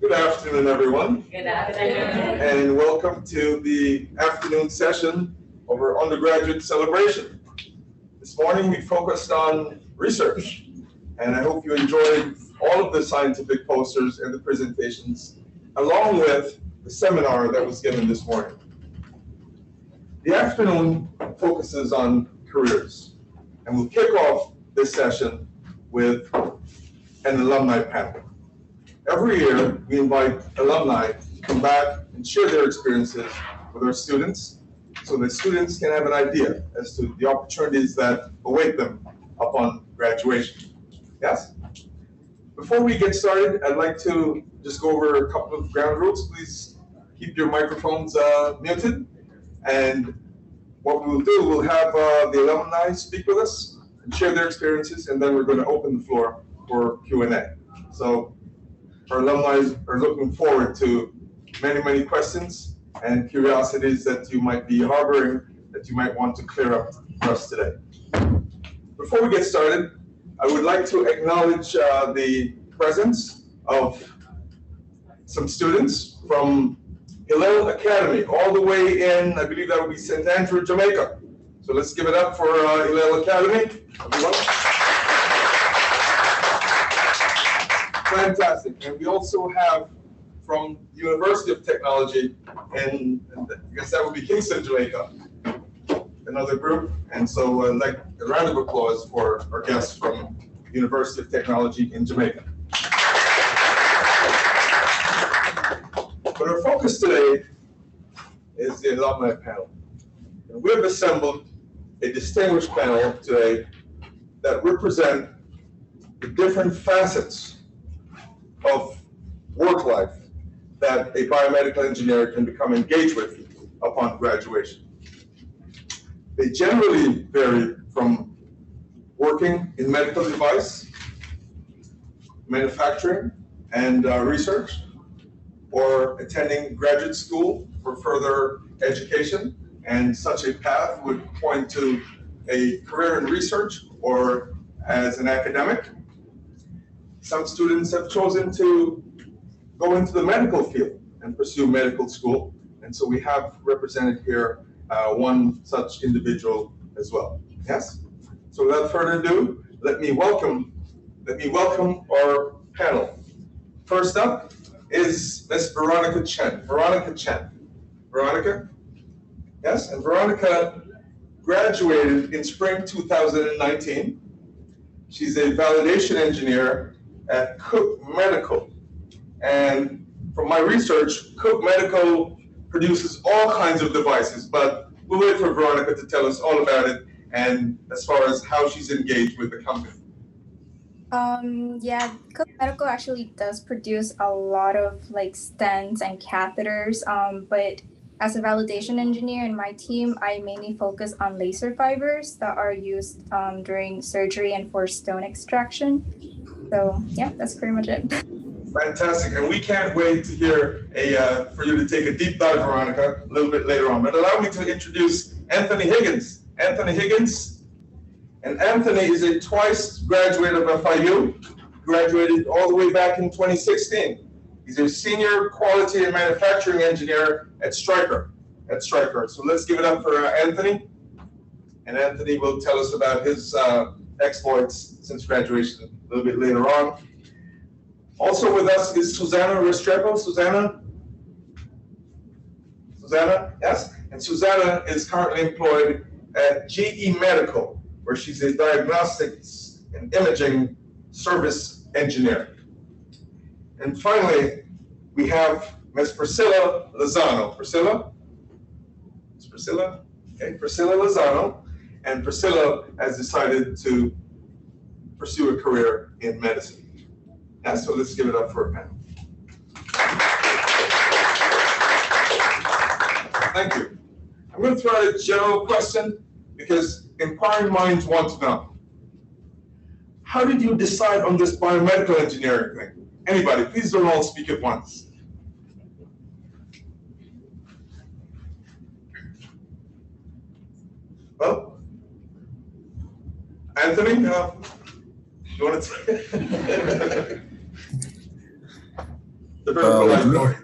Good afternoon, everyone. Good afternoon. And welcome to the afternoon session of our undergraduate celebration. This morning we focused on research, and I hope you enjoyed all of the scientific posters and the presentations, along with the seminar that was given this morning. The afternoon focuses on careers, and we'll kick off this session with an alumni panel. Every year, we invite alumni to come back and share their experiences with our students, so that students can have an idea as to the opportunities that await them upon graduation. Yes? Before we get started, I'd like to just go over a couple of ground rules. Please keep your microphones muted. And what we will do, we'll have the alumni speak with us and share their experiences, and then we're going to open the floor for Q&A. So our alumni are looking forward to many, many questions and curiosities that you might be harboring, that you might want to clear up for us today. Before we get started, I would like to acknowledge the presence of some students from Hillel Academy, all the way in, I believe that would be St. Andrew, Jamaica. So let's give it up for Hillel Academy, everyone. Fantastic. And we also have from University of Technology, and I guess that would be Kingston, Jamaica, another group. And so I'd like a round of applause for our guests from University of Technology in Jamaica. But our focus today is the alumni panel. And we have assembled a distinguished panel today that represent the different facets of work life that a biomedical engineer can become engaged with upon graduation. They generally vary from working in medical device, manufacturing, and research, or attending graduate school for further education, and such a path would point to a career in research or as an academic. Some students have chosen to go into the medical field and pursue medical school, and so we have represented here one such individual as well. Yes? So without further ado, let me welcome our panel. First up is Miss Veronica Chen. Veronica Chen. Veronica? Yes, and Veronica graduated in spring 2019. She's a validation engineer at Cook Medical. And from my research, Cook Medical produces all kinds of devices, but we'll wait for Veronica to tell us all about it and as far as how she's engaged with the company. Yeah, Cook Medical actually does produce a lot of stents and catheters, but as a validation engineer in my team, I mainly focus on laser fibers that are used during surgery and for stone extraction. So yeah, that's pretty much it. Fantastic, and we can't wait to hear for you to take a deep dive, Veronica, a little bit later on. But allow me to introduce Anthony Higgins. Anthony Higgins, and Anthony is a twice graduate of FIU, graduated all the way back in 2016. He's a senior quality and manufacturing engineer at Stryker. So let's give it up for Anthony, and Anthony will tell us about his exploits since graduation a little bit later on. Also with us is Susanna Restrepo. Susanna, yes? And Susanna is currently employed at GE Medical, where she's a diagnostics and imaging service engineer. And finally, we have Ms. Priscilla Lozano. Priscilla? Ms. Priscilla? Okay, Priscilla Lozano. And Priscilla has decided to pursue a career in medicine. Yeah, so let's give it up for a panel. Thank you. I'm going to throw out a general question because inquiring minds want to know. How did you decide on this biomedical engineering thing? Anybody, please don't all speak at once. Well, Anthony, you want to The vertical life story.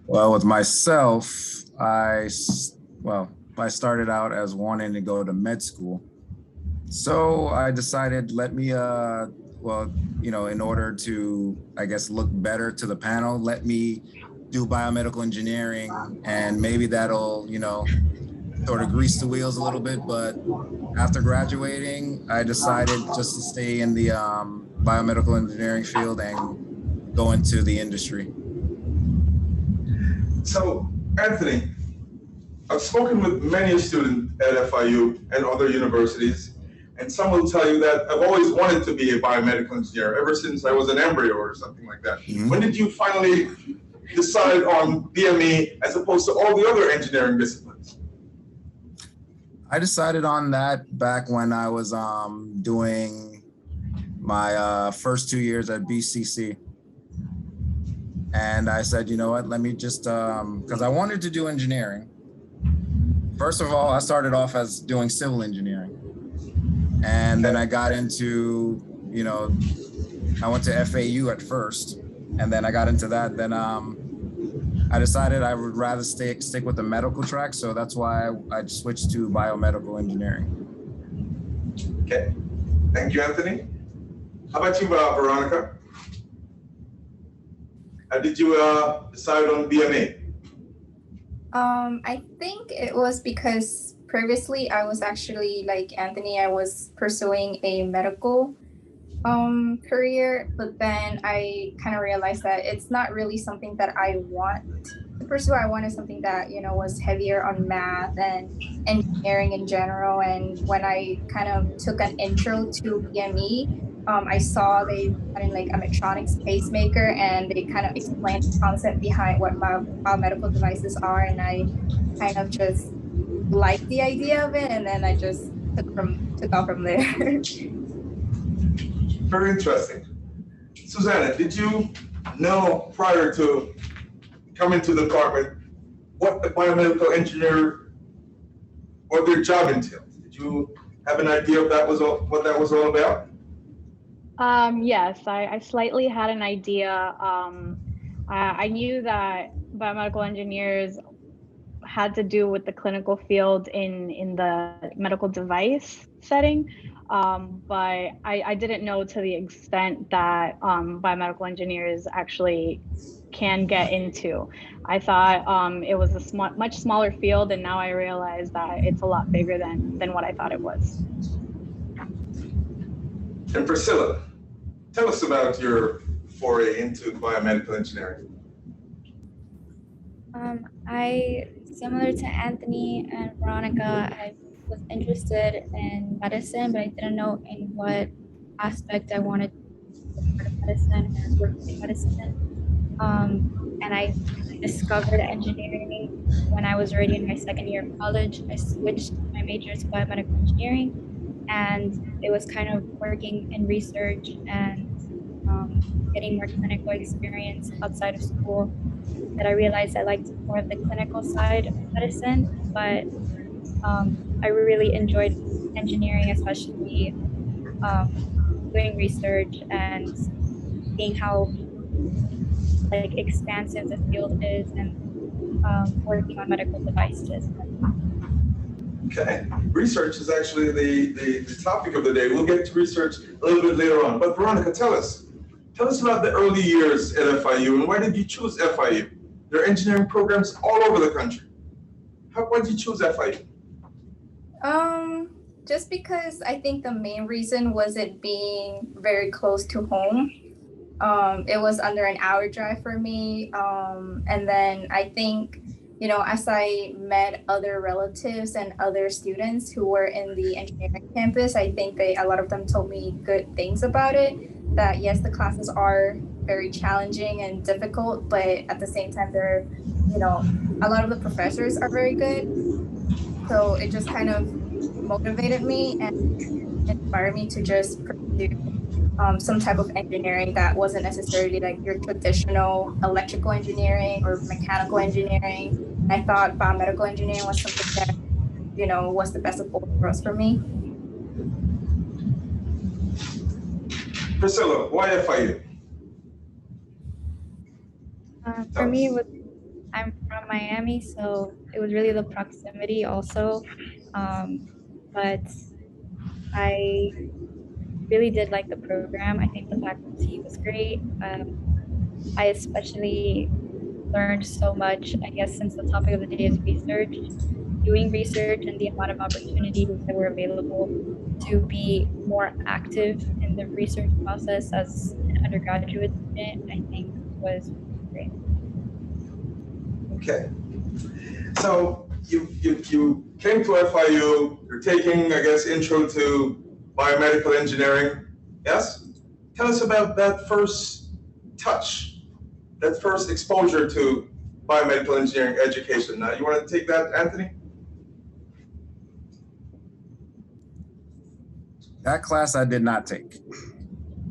Well, with myself, I started out as wanting to go to med school. So I decided, in order to, I guess, look better to the panel, let me do biomedical engineering, and maybe that'll, sort of grease the wheels a little bit. But after graduating, I decided just to stay in the biomedical engineering field and go into the industry. So, Anthony, I've spoken with many students at FIU and other universities, and some will tell you that I've always wanted to be a biomedical engineer ever since I was an embryo or something like that. Mm-hmm. When did you finally decide on BME as opposed to all the other engineering disciplines? I decided on that back when I was doing my first 2 years at BCC. And I said, you know what, let me just, because I wanted to do engineering. First of all, I started off as doing civil engineering. And then I got into, I went to FAU at first, and then I got into that. Then I decided I would rather stick with the medical track. So that's why I switched to biomedical engineering. Okay, thank you, Anthony. How about you, Veronica? How did you decide on BME? I think it was because previously I was actually, like Anthony, I was pursuing a medical career, but then I kind of realized that it's not really something that I want to pursue. I wanted something that, was heavier on math and engineering in general. And when I kind of took an intro to BME, I saw they had like a mechatronics pacemaker, and they kind of explained the concept behind what biomedical devices are, and I kind of just liked the idea of it, and then I just took off from there. Very interesting. Susanna, did you know prior to coming to the department what a biomedical engineer, what their job entails? Did you have an idea of what that was all about? Yes, I slightly had an idea. I knew that biomedical engineers had to do with the clinical field in the medical device setting, but I didn't know to the extent that biomedical engineers actually can get into. I thought it was a much smaller field, and now I realize that it's a lot bigger than what I thought it was. And Priscilla, tell us about your foray into biomedical engineering. Similar to Anthony and Veronica, I was interested in medicine, but I didn't know in what aspect I wanted to be part of medicine or work in medicine. And I discovered engineering when I was already in my second year of college. I switched my major to biomedical engineering, and it was kind of working in research and getting more clinical experience outside of school that I realized I liked more of the clinical side of medicine, but I really enjoyed engineering, especially doing research and seeing how expansive the field is, and working on medical devices. Okay, research is actually the topic of the day. We'll get to research a little bit later on. But Veronica, tell us about the early years at FIU, and why did you choose FIU? There are engineering programs all over the country. Why did you choose FIU? Just because I think the main reason was it being very close to home. It was under an hour drive for me. And then I think, as I met other relatives and other students who were in the engineering campus, I think a lot of them told me good things about it. That yes, the classes are very challenging and difficult, but at the same time, they're, a lot of the professors are very good. So it just kind of motivated me and inspired me to just pursue some type of engineering that wasn't necessarily like your traditional electrical engineering or mechanical engineering. I thought biomedical engineering was something that, was the best of both worlds for me. Priscilla, why FIU? For me, I'm from Miami, so it was really the proximity also. But I really did like the program. I think the faculty was great. I especially learned so much, I guess, since the topic of the day is research, doing research and the amount of opportunities that were available to be more active in the research process as an undergraduate student, I think was great. Okay. So you came to FIU, you're taking, I guess, intro to biomedical engineering. Yes? Tell us about that first touch, that first exposure to biomedical engineering education. Now, you want to take that, Anthony? That class I did not take.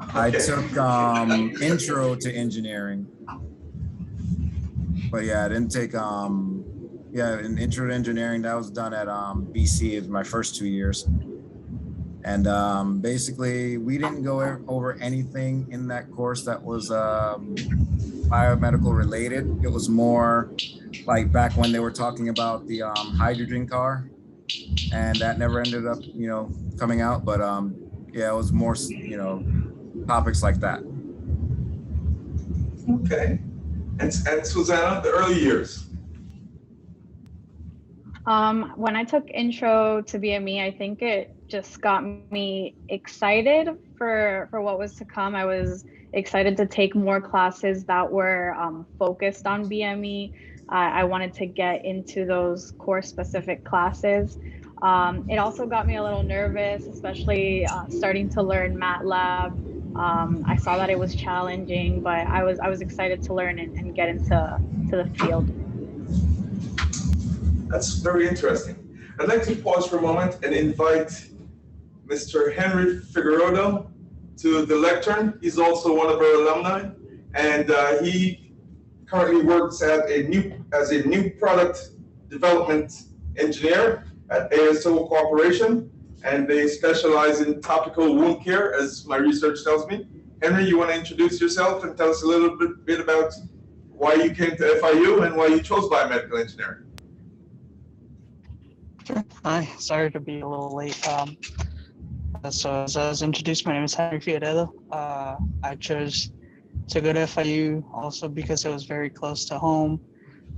Okay. I took intro to engineering. But yeah, I didn't take an intro to engineering. That was done at BC. It was my first 2 years. And basically, we didn't go over anything in that course that was biomedical related. It was more like back when they were talking about the hydrogen car, and that never ended up, coming out. But yeah, it was more, topics like that. Okay. And Susanna, the early years. When I took intro to BME, I think it just got me excited for what was to come. I was excited to take more classes that were focused on BME. I wanted to get into those course specific classes. It also got me a little nervous, especially starting to learn MATLAB. I saw that it was challenging, but I was excited to learn and get into the field. That's very interesting. I'd like to pause for a moment and invite Mr. Henry Figueroado to the lectern. He's also one of our alumni, and he currently works as a new product development engineer at ASO Corporation, and they specialize in topical wound care, as my research tells me. Henry, you want to introduce yourself and tell us a little bit about why you came to FIU and why you chose biomedical engineering? Sure. Hi, sorry to be a little late. So as I was introduced, my name is Henry Figueredo. I chose to go to FIU also because it was very close to home.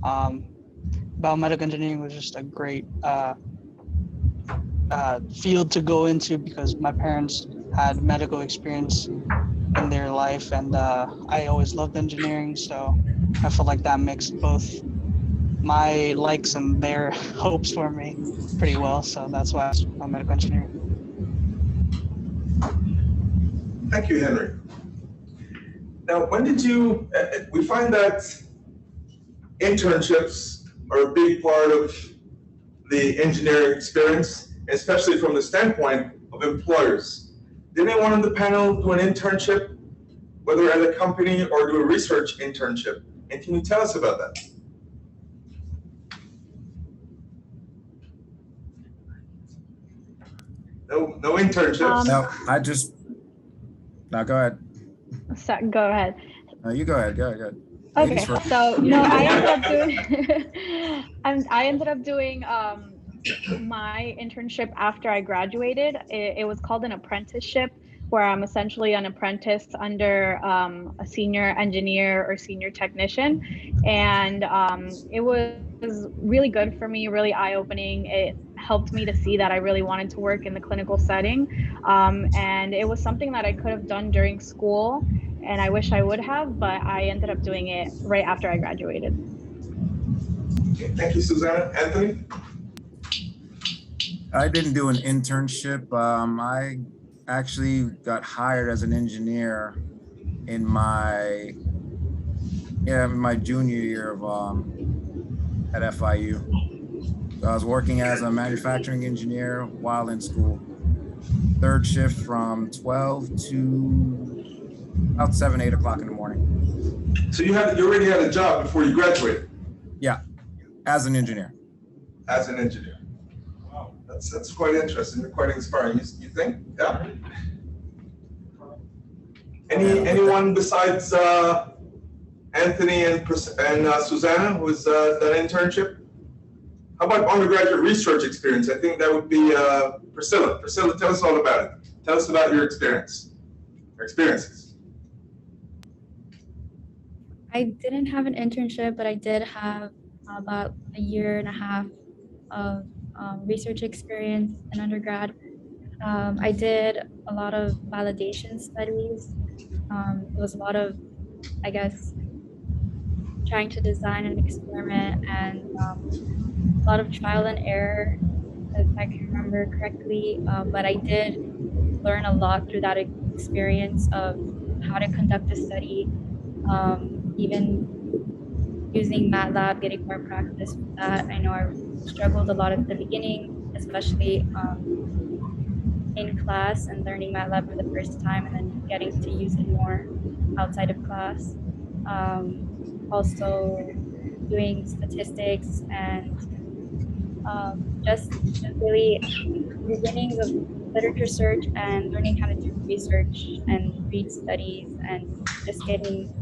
Biomedical engineering was just a great field to go into because my parents had medical experience in their life, and I always loved engineering, so I felt like that mixed both my likes and their hopes for me pretty well, so that's why I was biomedical engineering. Thank you, Henry. Now, when did you, we find that internships are a big part of the engineering experience, especially from the standpoint of employers. Did anyone on the panel do an internship, whether at a company or do a research internship? And can you tell us about that? No internships? No, go ahead. So, go ahead. No, you go ahead, go ahead. Okay, so no, I ended up doing my internship after I graduated. It was called an apprenticeship, where I'm essentially an apprentice under a senior engineer or senior technician. And it was really good for me, really eye-opening. It helped me to see that I really wanted to work in the clinical setting. And it was something that I could have done during school, and I wish I would have, but I ended up doing it right after I graduated. Okay, thank you, Susanna. Anthony? I didn't do an internship. I actually got hired as an engineer in my junior year of at FIU. So I was working as a manufacturing engineer while in school. Third shift from 12 to about 7, 8 o'clock in the morning. So you already had a job before you graduated? Yeah, as an engineer. As an engineer. Wow, that's quite interesting. Quite inspiring. You think? Yeah. Anyone besides Anthony and Susanna, who has done an internship. How about undergraduate research experience? I think that would be Priscilla. Priscilla, tell us all about it. Tell us about your experiences. I didn't have an internship, but I did have about a year and a half of research experience in undergrad. I did a lot of validation studies. It was a lot of, I guess, trying to design an experiment and a lot of trial and error, if I can remember correctly. But I did learn a lot through that experience of how to conduct a study, even using MATLAB, getting more practice with that. I know I struggled a lot at the beginning, especially in class and learning MATLAB for the first time and then getting to use it more outside of class. Also doing statistics and just really beginnings of literature search and learning how to do research and read studies and just getting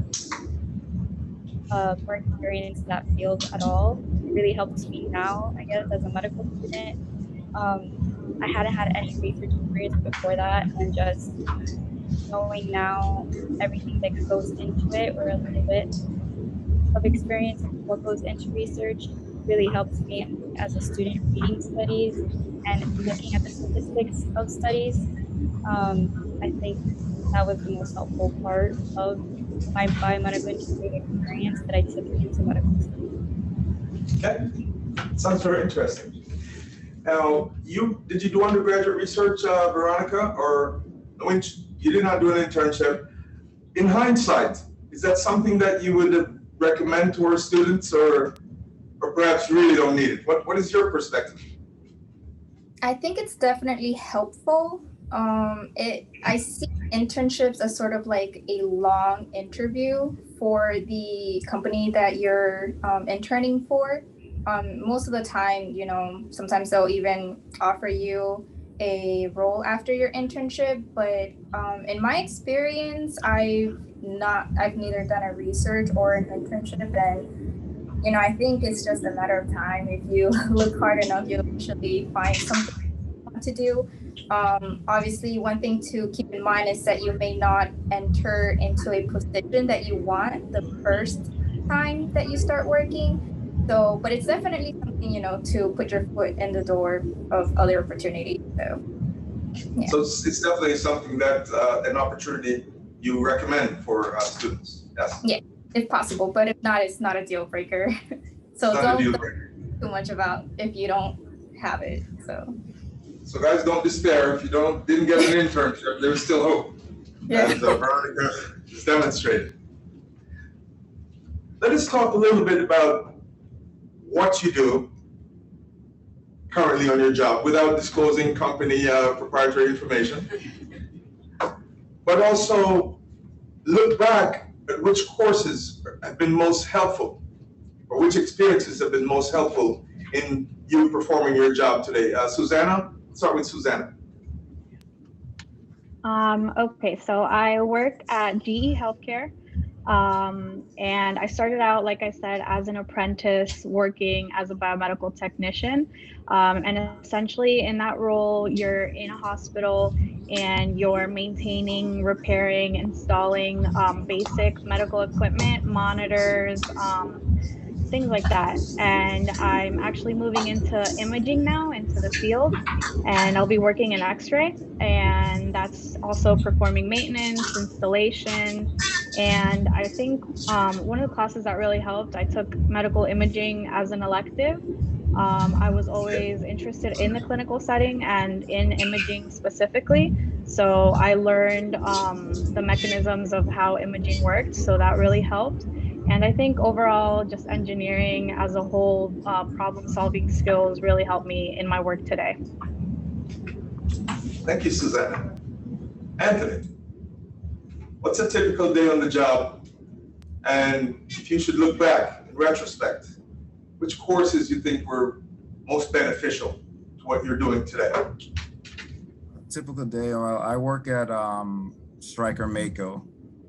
more experience in that field at all. It really helps me now, I guess, as a medical student. I hadn't had any research experience before that, and just knowing now everything that goes into it, or a little bit of experience of what goes into research, really helps me as a student reading studies and looking at the statistics of studies. I think that was the most helpful part of my biomedical engineering experience that I took into medical school. Okay, sounds very interesting. Now, did you do undergraduate research, Veronica, or you did not do an internship? In hindsight, is that something that you would recommend to our students, or perhaps you really don't need it? What is your perspective? I think it's definitely helpful. I see internships as sort of like a long interview for the company that you're interning for. Most of the time, sometimes they'll even offer you a role after your internship. But in my experience, I've neither done a research or an internship, and I think it's just a matter of time. If you look hard enough, you'll actually find something you want to do. Obviously, one thing to keep in mind is that you may not enter into a position that you want the first time that you start working. So, but it's definitely something, to put your foot in the door of other opportunities. So, yeah. So it's definitely something that an opportunity you recommend for students. Yes. Yeah, if possible, but if not, it's not a deal breaker. So don't think too much about if you don't have it. So guys, don't despair. If you didn't get an internship, there's still hope. Yeah. As Veronica has demonstrated. Let us talk a little bit about what you do currently on your job without disclosing company proprietary information. But also look back at which courses have been most helpful, or which experiences have been most helpful in you performing your job today. Susanna, let's start with Susanna. Okay, so I work at GE Healthcare. And I started out, like I said, as an apprentice working as a biomedical technician. And essentially in that role, you're in a hospital and you're maintaining, repairing, installing basic medical equipment, monitors, things like that. And I'm actually moving into imaging now, into the field, and I'll be working in X-ray, and that's also performing maintenance, installation. And I think one of the classes that really helped, I took medical imaging as an elective. I was always interested in the clinical setting and in imaging specifically. So I learned the mechanisms of how imaging worked. So that really helped. And I think overall, just engineering as a whole, problem-solving skills really helped me in my work today. Thank you, Susanna. Anthony, what's a typical day on the job? And if you should look back in retrospect, which courses you think were most beneficial to what you're doing today? Typical day, I work at Stryker Mako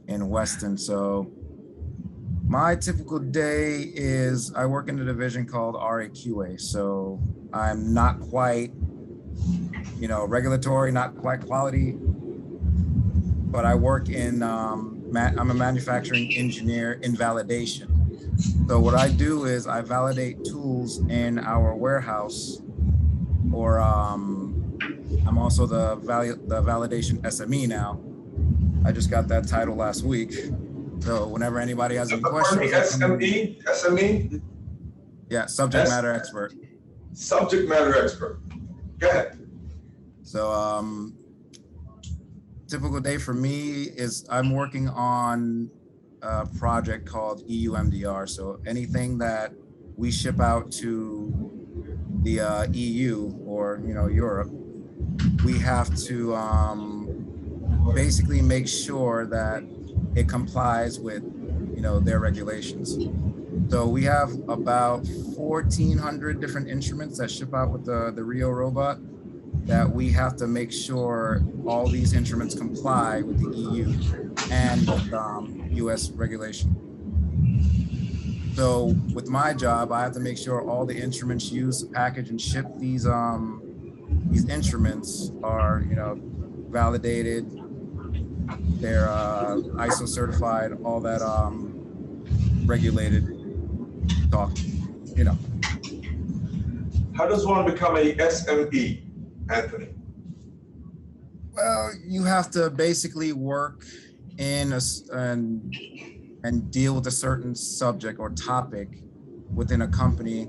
in Weston, so My typical day is I work in a division called RAQA. So I'm not quite, regulatory, not quite quality, but I work in, I'm a manufacturing engineer in validation. So what I do is I validate tools in our warehouse, or I'm also the validation SME now. I just got that title last week. So whenever anybody has any questions. SME? Yeah, subject matter expert. Subject matter expert. Go ahead. So typical day for me is I'm working on a project called EU-MDR. So anything that we ship out to the EU or Europe, we have to basically make sure that it complies with their regulations. So we have about 1,400 different instruments that ship out with the Rio robot, that we have to make sure all these instruments comply with the EU and with US regulation. So with my job, I have to make sure all the instruments used to package and ship these instruments are validated, they're ISO certified, all that regulated talk, How does one become a SME, Anthony? Well, you have to basically work in and deal with a certain subject or topic within a company.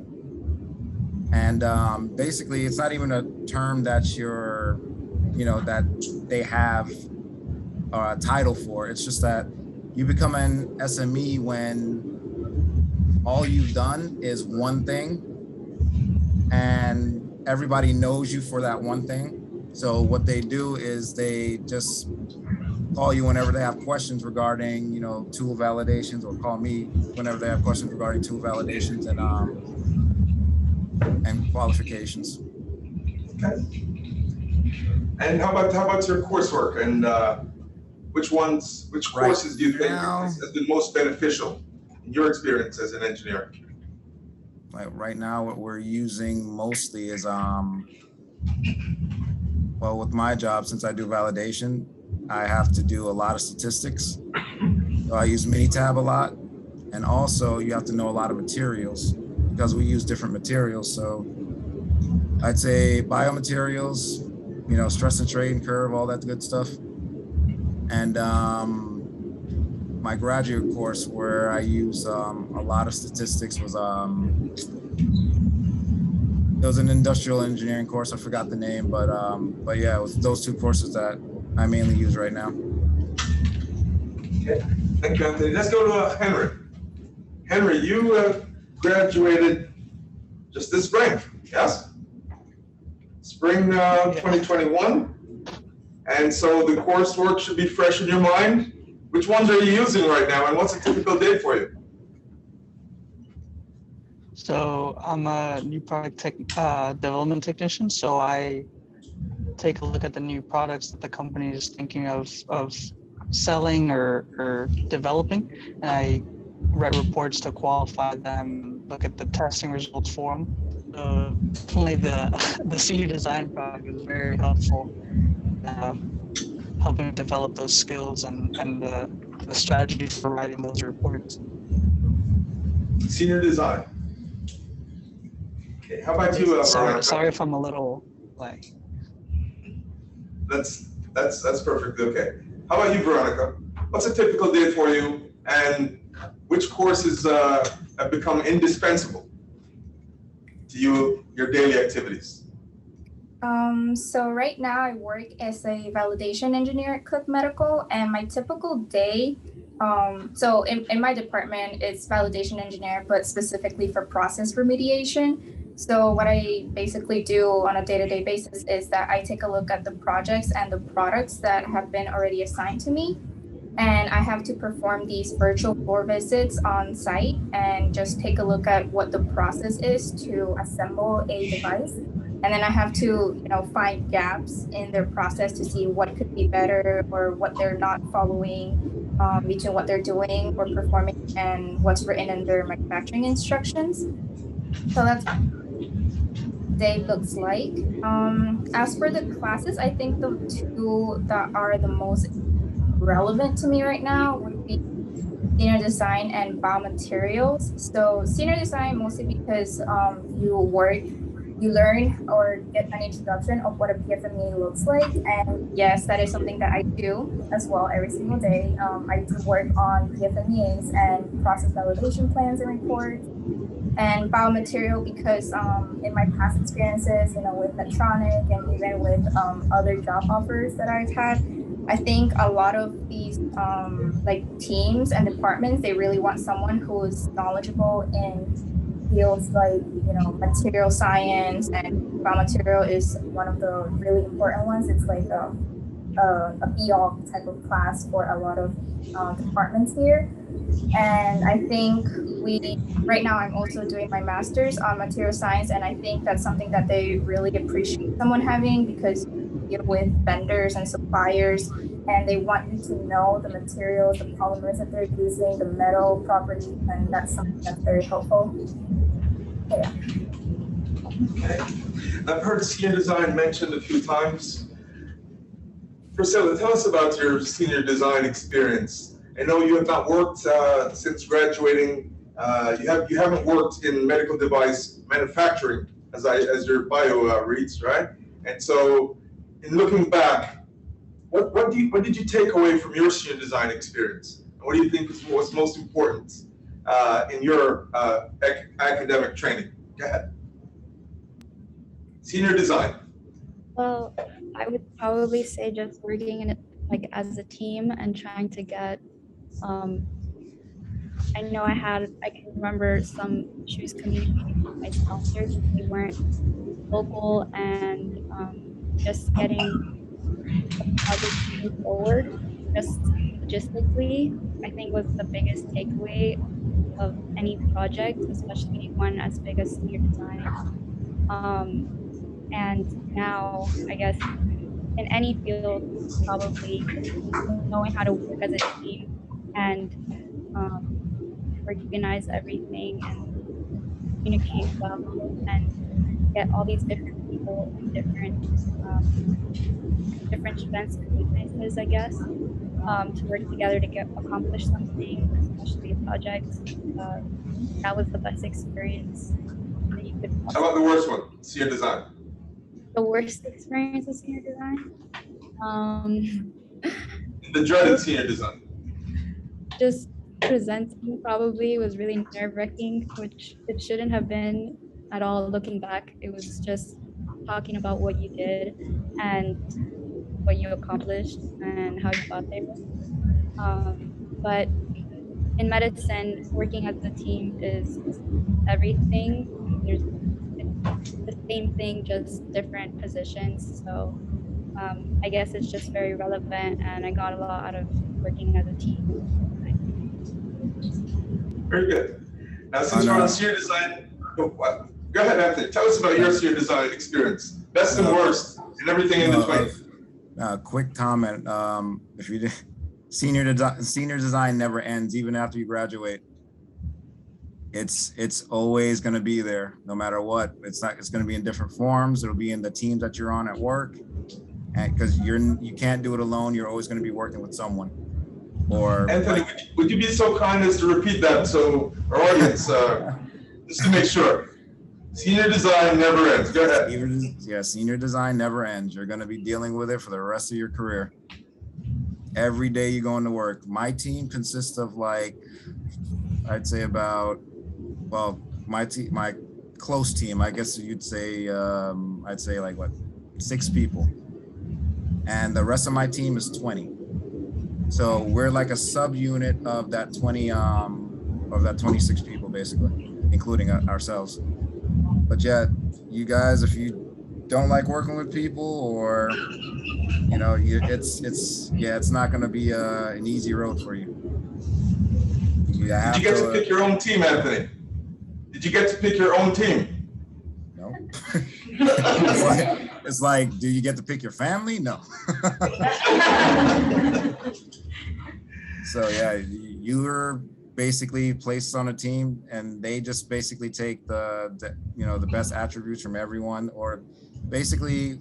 And basically, it's not even a term that that they have a title for. It's just that you become an SME when all you've done is one thing and everybody knows you for that one thing. So what they do is they just call you whenever they have questions regarding, tool validations, or call me whenever they have questions regarding tool validations and qualifications. Okay. And how about your coursework, and which courses do you think has been most beneficial in your experience as an engineer? Like right now, what we're using mostly is, well, with my job, since I do validation, I have to do a lot of statistics. So I use Minitab a lot. And also you have to know a lot of materials because we use different materials. So I'd say biomaterials, stress and strain curve, all that good stuff. And my graduate course where I use a lot of statistics was, it was an industrial engineering course. I forgot the name, but yeah, it was those two courses that I mainly use right now. Okay, thank you, Anthony. Let's go to Henry. Henry, you graduated just this spring, yes? Spring 2021. And so the coursework should be fresh in your mind. Which ones are you using right now, and what's a typical day for you? So I'm a new product development technician. So I take a look at the new products that the company is thinking of selling or developing, and I write reports to qualify them, look at the testing results for them. So definitely the senior design product is very helpful, helping develop those skills and the strategy for writing those reports. Senior design. Okay, how about you, Veronica? Sorry if I'm a little like. That's perfect. Okay. How about you, Veronica? What's a typical day for you, and which courses have become indispensable to your daily activities? So right now I work as a validation engineer at Cook Medical, and my typical day, so in my department, it's validation engineer, but specifically for process remediation. So what I basically do on a day-to-day basis is that I take a look at the projects and the products that have been already assigned to me. And I have to perform these virtual floor visits on site and just take a look at what the process is to assemble a device. And then I have to, find gaps in their process to see what could be better or what they're not following. between what they're doing or performing and what's written in their manufacturing instructions. So that's what day looks like. As for the classes, I think the two that are the most relevant to me right now would be senior design and biomaterials. So senior design mostly because you learn or get an introduction of what a PFMEA looks like. And yes, that is something that I do as well every single day. I do work on PFMEAs and process validation plans and reports. And biomaterial because in my past experiences, with Medtronic and even with other job offers that I've had, I think a lot of these teams and departments, they really want someone who's knowledgeable in fields like, material science, and biomaterial is one of the really important ones. It's like a be-all type of class for a lot of departments here. And I think right now I'm also doing my master's on material science, and I think that's something that they really appreciate someone having, because you deal with vendors and suppliers, and they want you to know the materials, the polymers that they're using, the metal properties, and that's something that's very helpful. So, yeah. Okay. I've heard senior design mentioned a few times. Priscilla, tell us about your senior design experience. I know you have not worked since graduating. You haven't worked in medical device manufacturing, as your bio reads, right? And so, in looking back, what did you take away from your senior design experience? And what do you think was most important in your academic training? Go ahead. Senior design. Well, I would probably say just working in it as a team and trying to get. I know I can remember some issues communicating with my sponsors if they weren't local, and just getting the project moving forward, just logistically, I think was the biggest takeaway of any project, especially one as big as senior design. And now, I guess, in any field, probably knowing how to work as a team and organize everything and communicate well and get all these different people in different strengths and weaknesses, I guess, to work together to accomplish something, especially a project. That was the best experience that you could. How about the worst one? Senior design. The worst experience of senior design? The dreaded senior design. Just presenting probably was really nerve-wracking, which it shouldn't have been at all looking back. It was just talking about what you did and what you accomplished and how you got there. But in medicine, working as a team is everything. It's the same thing, just different positions. So I guess it's just very relevant, and I got a lot out of working as a team. Very good. Now, since we're on senior design, go ahead, Anthony. Tell us about your senior design experience. Best and worst, and everything in between. Quick comment. If you did, senior design never ends, even after you graduate. It's always going to be there, no matter what. It's going to be in different forms. It'll be in the teams that you're on at work, and because you can't do it alone. You're always going to be working with someone. Or Anthony, would you be so kind as to repeat that so our audience, just to make sure? Senior design never ends. Go ahead. Senior design never ends. You're going to be dealing with it for the rest of your career. Every day you go into work. My team consists of I'd say about, my close team, I guess you'd say, I'd say 6 people. And the rest of my team is 20. So we're like a subunit of that 26 people, basically, including ourselves. But yeah, you guys, if you don't like working with people, or it's not going to be an easy road for you. Did you get to pick your own team, Anthony? Did you get to pick your own team? No. It's like, do you get to pick your family? No. So yeah, you were basically placed on a team, and they just basically take the best attributes from everyone, or basically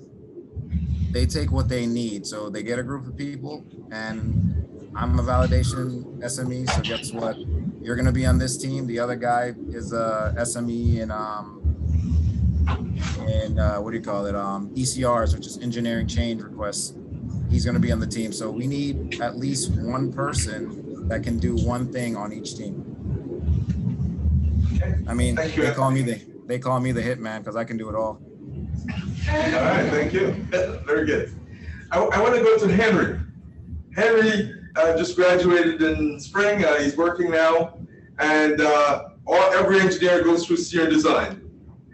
they take what they need. So they get a group of people, and I'm a validation SME. So guess what? You're gonna be on this team. The other guy is a SME in what do you call it? ECRs, which is engineering change requests. He's gonna be on the team. So we need at least one person that can do one thing on each team. I mean, they call me the hitman because I can do it all. All right, thank you. Very good. I want to go to Henry. Henry just graduated in spring. He's working now, and every engineer goes through senior design.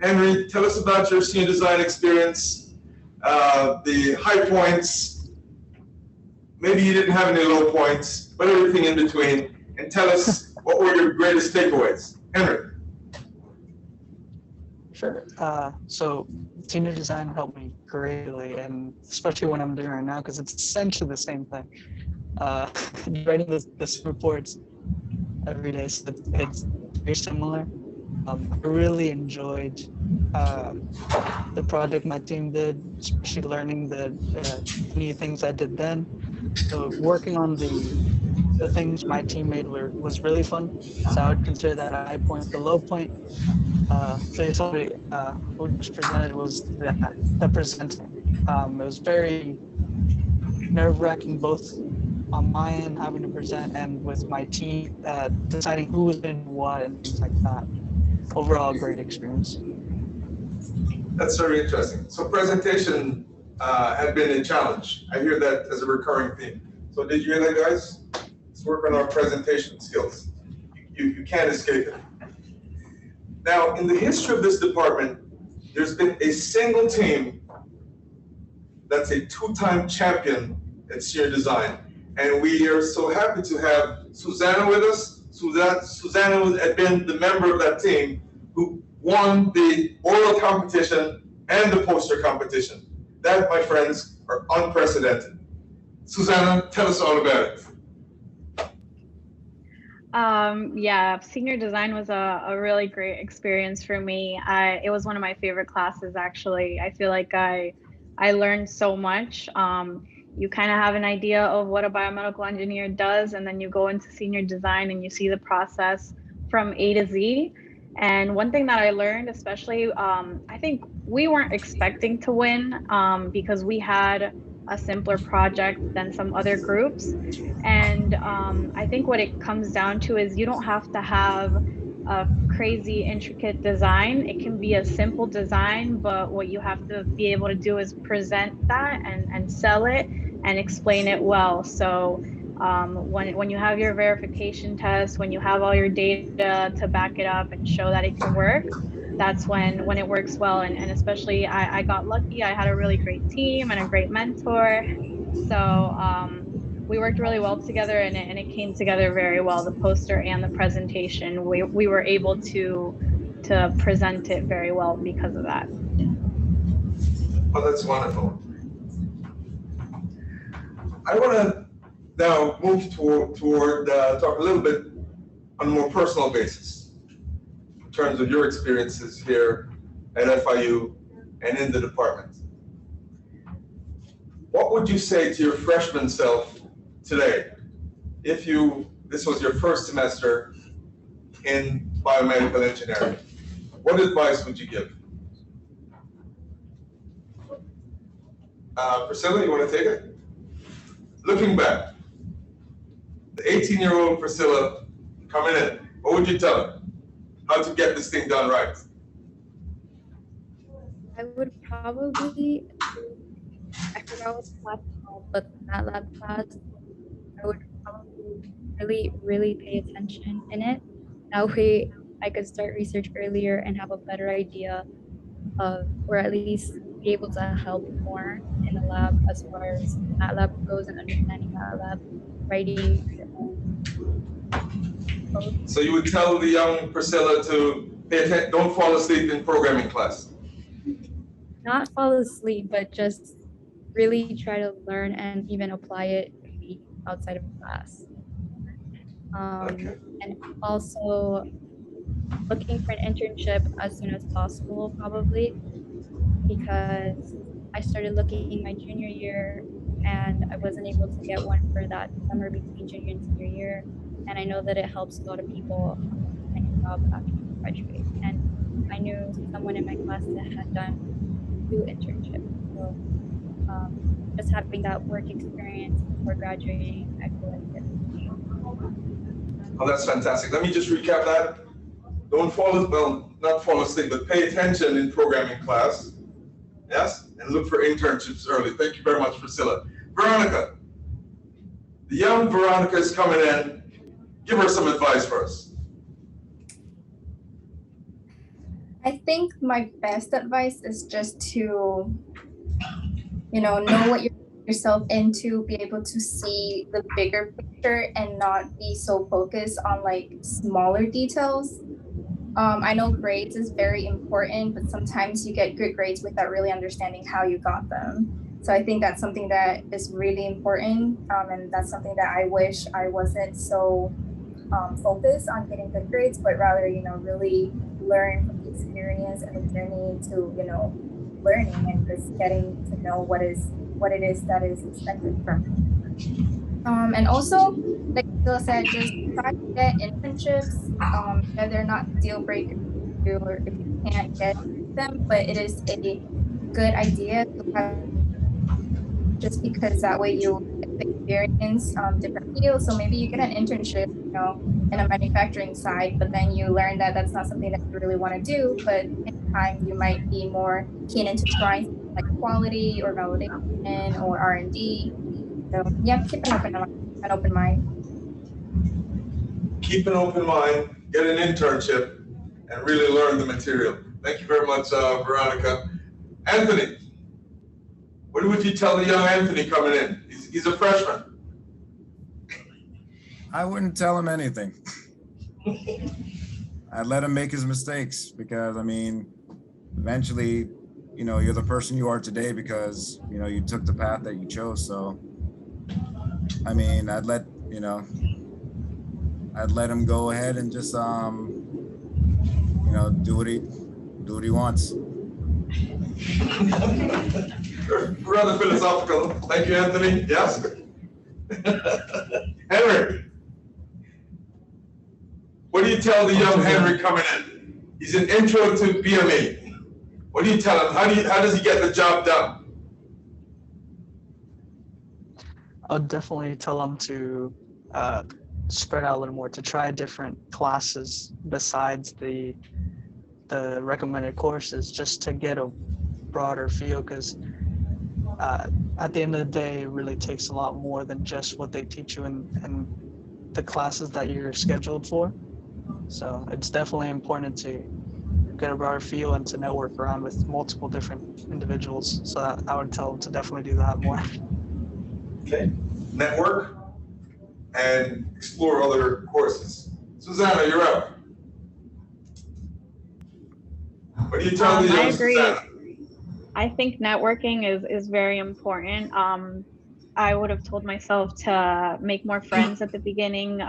Henry, tell us about your senior design experience, the high points. Maybe you didn't have any low points, but everything in between. And tell us what were your greatest takeaways. Henry. Sure. So senior design helped me greatly, and especially what I'm doing right now, because it's essentially the same thing. Writing this reports every day, so it's very similar. I really enjoyed the project my team did, especially learning the new things I did then. So working on the things my team made was really fun. So I would consider that a high point. The low point, so you told me what was presented was the presenting. It was very nerve-wracking, both on my end having to present and with my team deciding who was doing what and things like that. Overall, great experience. That's very interesting. So presentation had been a challenge. I hear that as a recurring theme. So did you hear that, guys? Let's work on our presentation skills. You can't escape it. Now, in the history of this department, there's been a single team that's a two-time champion at senior design. And we are so happy to have Susanna with us. Susanna had been the member of that team who won the oral competition and the poster competition. That, my friends, are unprecedented. Susanna, tell us all about it. Yeah, senior design was a really great experience for me. It was one of my favorite classes, actually. I feel like I learned so much. You kind of have an idea of what a biomedical engineer does, and then you go into senior design and you see the process from A to Z. And one thing that I learned, especially, I think we weren't expecting to win because we had a simpler project than some other groups. And I think what it comes down to is you don't have to have a crazy intricate design. It can be a simple design, but what you have to be able to do is present that and sell it and explain it well. So when you have your verification test, when you have all your data to back it up and show that it can work, that's when it works well. And especially I got lucky. I had a really great team and a great mentor. So we worked really well together, and it came together very well, the poster and the presentation. We were able to present it very well because of that. Oh, that's wonderful. I want to now move toward talk a little bit on a more personal basis in terms of your experiences here at FIU and in the department. What would you say to your freshman self today if this was your first semester in biomedical engineering? What advice would you give? Priscilla, you want to take it? Looking back, the 18-year-old Priscilla coming in, what would you tell her? How to get this thing done right? I would probably, I forgot what class called, but that lab class, I would probably really pay attention in it. That way I could start research earlier and have a better idea of, or at least be able to help more in the lab as far as that lab goes and understanding that lab, writing your own code. So you would tell the young Priscilla to pay attention, don't fall asleep in programming class. Not fall asleep, but just really try to learn and even apply it outside of class. Okay. And also looking for an internship as soon as possible, probably, because I started looking my junior year and I wasn't able to get one for that summer between junior and senior year. And I know that it helps a lot of people find a job after they graduate. And I knew someone in my class that had done 2 internships. So just having that work experience before graduating, I feel like it. Oh, that's fantastic. Let me just recap that. Don't fall, well, not fall asleep, but pay attention in programming class. Yes? And look for internships early. Thank you very much, Priscilla. Veronica. The young Veronica is coming in. Give her some advice first. I think my best advice is just to, know what you're yourself into, be able to see the bigger picture and not be so focused on like smaller details. I know grades is very important, but sometimes you get good grades without really understanding how you got them. So I think that's something that is really important, and that's something that I wish I wasn't so focused on getting good grades, but rather, really learn from the experience and the journey to, learning and just getting to know what it is that is expected from me. And also, like Bill said, just try to get internships. They're not deal breakers or if you can't get them, but it is a good idea to have, just because that way you experience different fields. So maybe you get an internship, in a manufacturing side, but then you learn that that's not something that you really want to do. But in time, you might be more keen into trying like quality or validation or R&D. So yeah, keep an open mind. Keep an open mind, get an internship, and really learn the material. Thank you very much, Veronica. Anthony, what would you tell the young Anthony coming in? He's a freshman. I wouldn't tell him anything. I'd let him make his mistakes because, eventually, you're the person you are today because, you took the path that you chose. So, I'd let him go ahead and just, do what he wants. Rather philosophical. Thank you, Anthony. Yes? Henry, what do you tell the young Henry coming in? He's an intro to BME. What do you tell him? How does he get the job done? I'll definitely tell him to spread out a little more, to try different classes besides the recommended courses, just to get a broader feel, because at the end of the day, it really takes a lot more than just what they teach you in the classes that you're scheduled for. So it's definitely important to get a broader feel and to network around with multiple different individuals. So I would tell them to definitely do that more. Okay, network and explore other courses. Susanna, you're up. What do you tell the young I agree. Susanna? I think networking is very important. I would have told myself to make more friends at the beginning,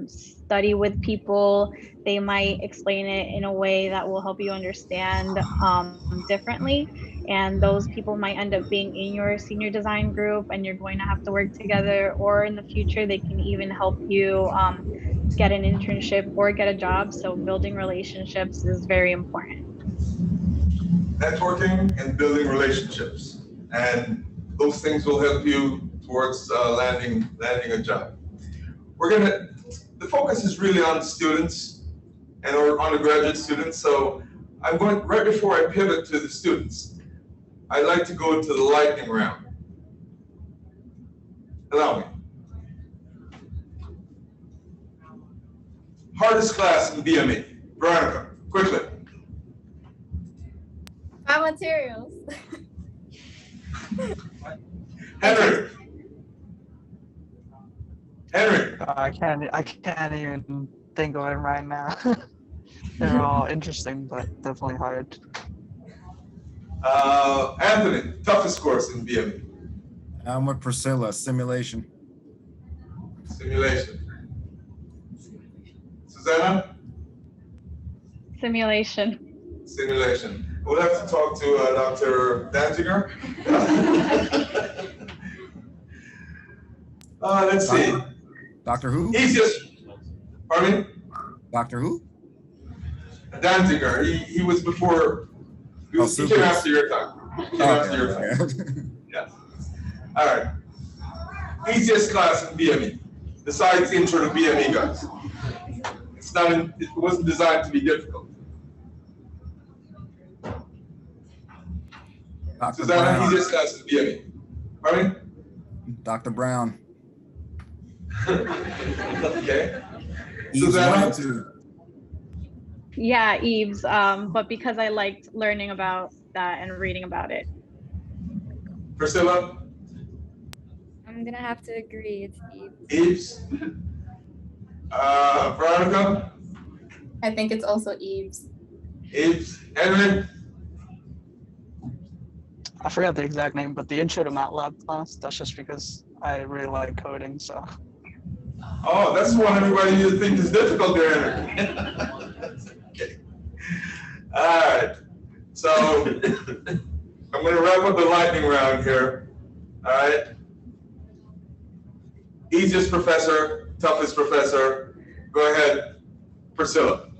study with people. They might explain it in a way that will help you understand differently. And those people might end up being in your senior design group and you're going to have to work together, or in the future, they can even help you get an internship or get a job. So building relationships is very important. Networking and building relationships, and those things will help you towards landing a job. The focus is really on students and our undergraduate students. So I'm going, right before I pivot to the students, I'd like to go to the lightning round. Allow me. Hardest class in BME. Veronica, quickly. Materials. Henry. I can't even think of it right now. They're all interesting, but definitely hard. Anthony, toughest course in BME. I'm with Priscilla, simulation. Simulation. Susanna? Simulation. Simulation. We'll have to talk to Dr. Danziger. Let's see. Dr. Who? Easiest, pardon me? Dr. Who? Danziger. He was before, he came after your time. He came after your time. Yes. All right. Easiest class in BME, besides intro to BME, guys. It wasn't designed to be difficult. Dr. Susanna, Brown. easiest class in BME. Pardon me? Dr. Brown. Okay. Eves Susanna? 1 and 2. Yeah, Eves. But because I liked learning about that and reading about it. Priscilla? I'm gonna have to agree. It's Eve. Eves? Veronica? I think it's also Eves. Eves? Henry? I forgot the exact name, but the intro to MATLAB class, that's just because I really like coding, so. Oh, that's the one everybody you think is difficult there, Henry. Okay. All right. So I'm going to wrap up the lightning round here. All right. Easiest professor, toughest professor. Go ahead, Priscilla.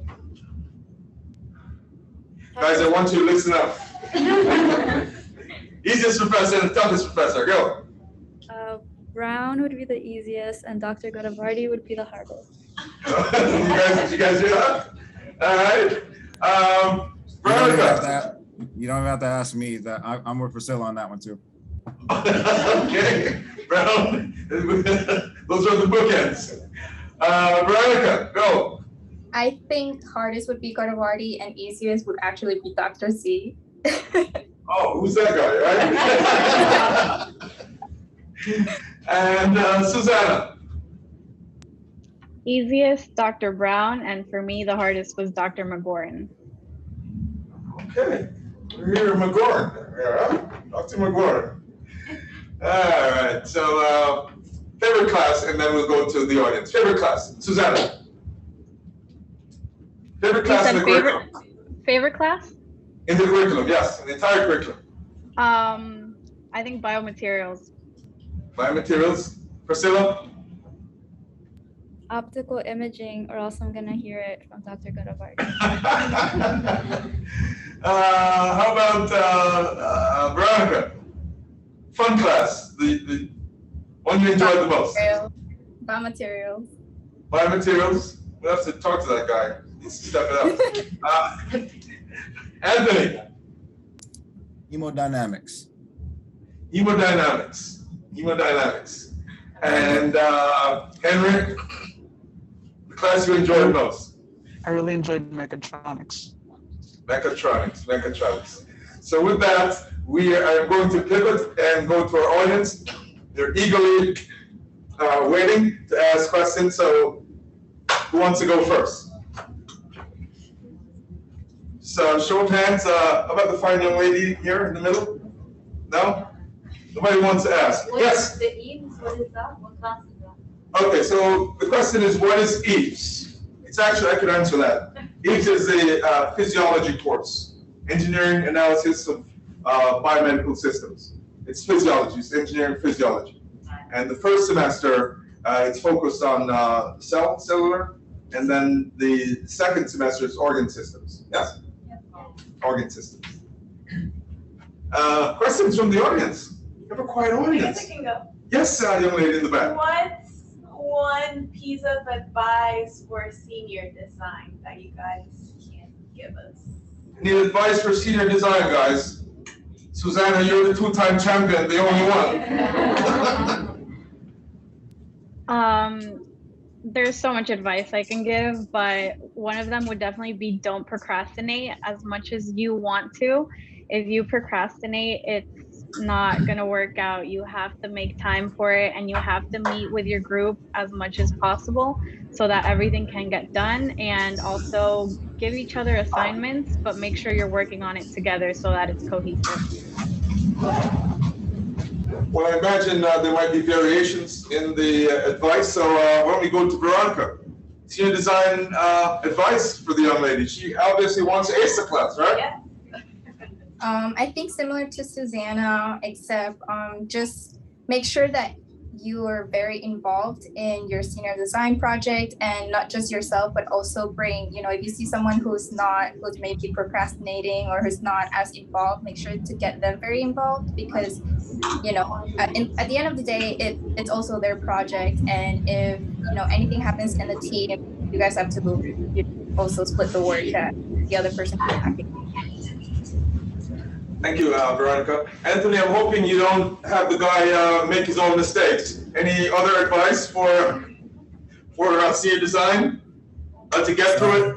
Guys, I want you to listen up. Easiest professor and toughest professor. Go. Brown would be the easiest, and Dr. Godavarty would be the hardest. you guys hear that? All right. Veronica. You don't have to ask me. That I'm with Priscilla on that one too. Okay, Brown. Those are the bookends. Veronica, go. I think hardest would be Godavarty and easiest would actually be Dr. C. Oh, who's that guy, right? And Susanna. Easiest, Dr. Brown, and for me, the hardest was Dr. McGoran. Okay, we're here, McGoran. Yeah, Dr. McGoran. All right, so favorite class, and then we'll go to the audience. Favorite class, Susanna. Favorite class in the curriculum. Favorite class? In the curriculum, yes, in the entire curriculum. I think biomaterials. Biomaterials. Priscilla? Optical imaging, or else I'm gonna hear it from Dr. Godavarty. How about Veronica? Fun class, the one you enjoyed the most. Biomaterials. Biomaterials. We'll have to talk to that guy. He's step it up. Anthony. Hemodynamics. Hemodynamics. And Henry, the class you enjoyed most. I really enjoyed mechatronics. Mechatronics. So with that, we are going to pivot and go to our audience. They're eagerly waiting to ask questions. So who wants to go first? So show of hands, how about the fine young lady here in the middle? No? Nobody wants to ask. Yes? The Eves, what is that? What class is that? Okay, so the question is, what is EVES? It's actually, I could answer that. EVES is a physiology course, engineering analysis of biomedical systems. It's physiology, it's engineering physiology. And the first semester, it's focused on cellular, and then the second semester is organ systems. Yes? Organ systems. Questions from the audience? You have a quiet audience. I guess I can go. Yes, young lady in the back. What's one piece of advice for senior design that you guys can give us? Need advice for senior design, guys? Susanna, you're the two-time champion, the only one. There's so much advice I can give, but one of them would definitely be don't procrastinate as much as you want to. If you procrastinate, it's not gonna work out. You have to make time for it, and you have to meet with your group as much as possible so that everything can get done, and also give each other assignments, but make sure you're working on it together so that it's cohesive. Well, I imagine there might be variations in the advice, so why don't we go to Veronica? senior design advice for the young lady? She obviously wants to ace the class, right? Yeah. I think similar to Susanna, except just make sure that you are very involved in your senior design project, and not just yourself, but also bring, if you see someone who's maybe procrastinating or who's not as involved, make sure to get them very involved, because, at the end of the day, it's also their project. And if, anything happens in the team, you guys have to also split the work that the other person is having. Thank you, Veronica. Anthony, I'm hoping you don't have the guy make his own mistakes. Any other advice for senior design to get through it?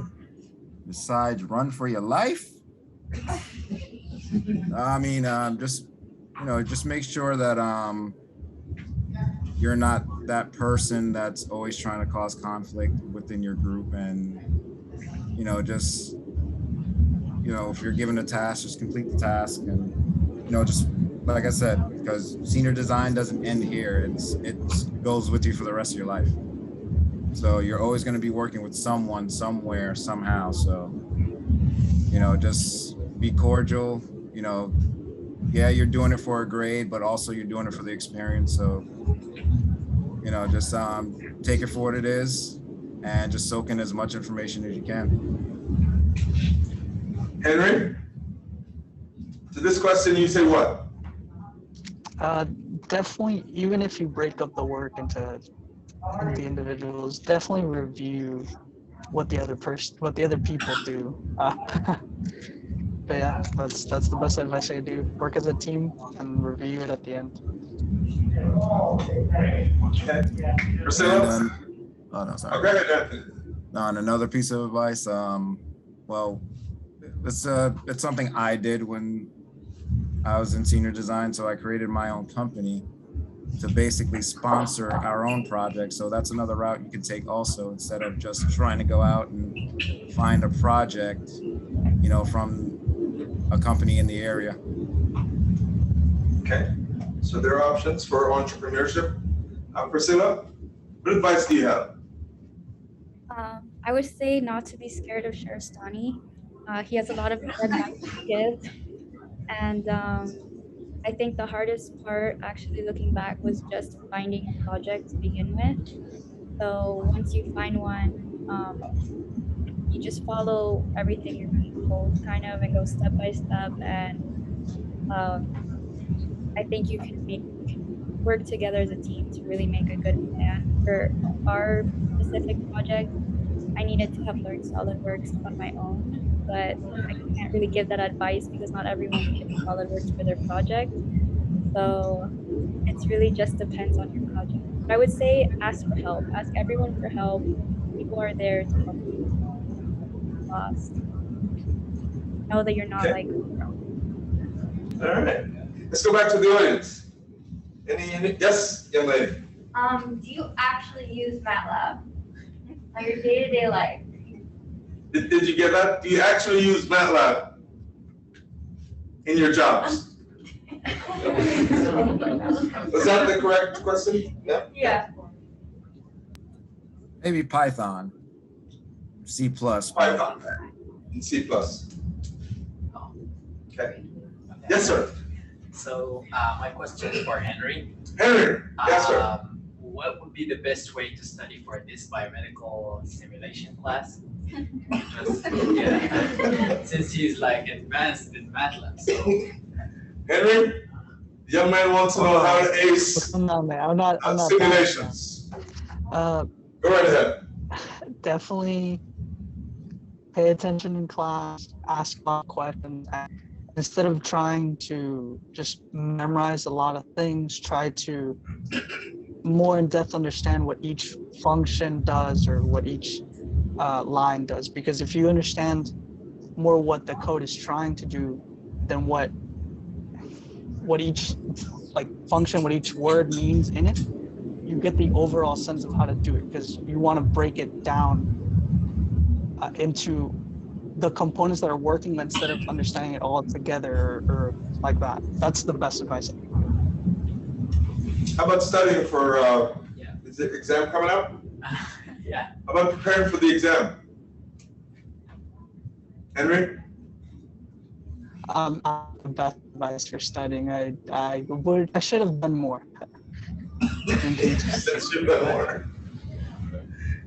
Besides, run for your life. I mean, just make sure that you're not that person that's always trying to cause conflict within your group, and if you're given a task, just complete the task, and just like I said, because senior design doesn't end here. It goes with you for the rest of your life. So you're always going to be working with someone, somewhere, somehow. So just be cordial. Yeah, you're doing it for a grade, but also you're doing it for the experience. So just take it for what it is, and just soak in as much information as you can. Henry, to this question, you say what? Definitely, even if you break up the work into the individuals, definitely review what the other people do. But yeah, that's the best advice I do. Work as a team and review it at the end. Okay. Priscilla? Oh no, sorry. Okay, And another piece of advice. It's something I did when I was in senior design. So I created my own company to basically sponsor our own project. So that's another route you could take also, instead of just trying to go out and find a project, from a company in the area. Okay, so there are options for entrepreneurship. Priscilla, what advice do you have? I would say not to be scared of Sharistani. He has a lot of good advice to give. And I think the hardest part, actually looking back, was just finding a project to begin with. So once you find one, you just follow everything you're being told, kind of, and go step by step. And I think you can work together as a team to really make a good plan. For our specific project, I needed to have learned SolidWorks on my own, but I can't really give that advice because not everyone can use SolidWorks for their project. So it's really just depends on your project. But I would say ask for help. Ask everyone for help. People are there to help you. Lost. Know that you're not Okay. All right. Let's go back to the audience. Any yes, young lady. Do you actually use MATLAB on your day-to-day life? Did you get that? Do you actually use MATLAB in your jobs? Was that the correct question? Yeah. Yeah. Maybe Python, C++. Python and C++. Okay. Yes, sir. So my question is for Henry. Henry. Yes, sir. What would be the best way to study for this biomedical simulation class? Just, since he's like advanced in MATLAB. So. Henry, the young man wants to know how to ace I'm not simulations. Go right ahead. Definitely pay attention in class, ask a lot of questions. Instead of trying to just memorize a lot of things, try to more in-depth understand what each function does or what each line does. Because if you understand more what the code is trying to do than what each function, what each word means in it, you get the overall sense of how to do it, because you want to break it down into the components that are working instead of understanding it all together or like that. That's the best advice. How about studying for is the exam coming up? Yeah. How about preparing for the exam? Henry? I'm the best advice for studying. I should have done more. That should be more.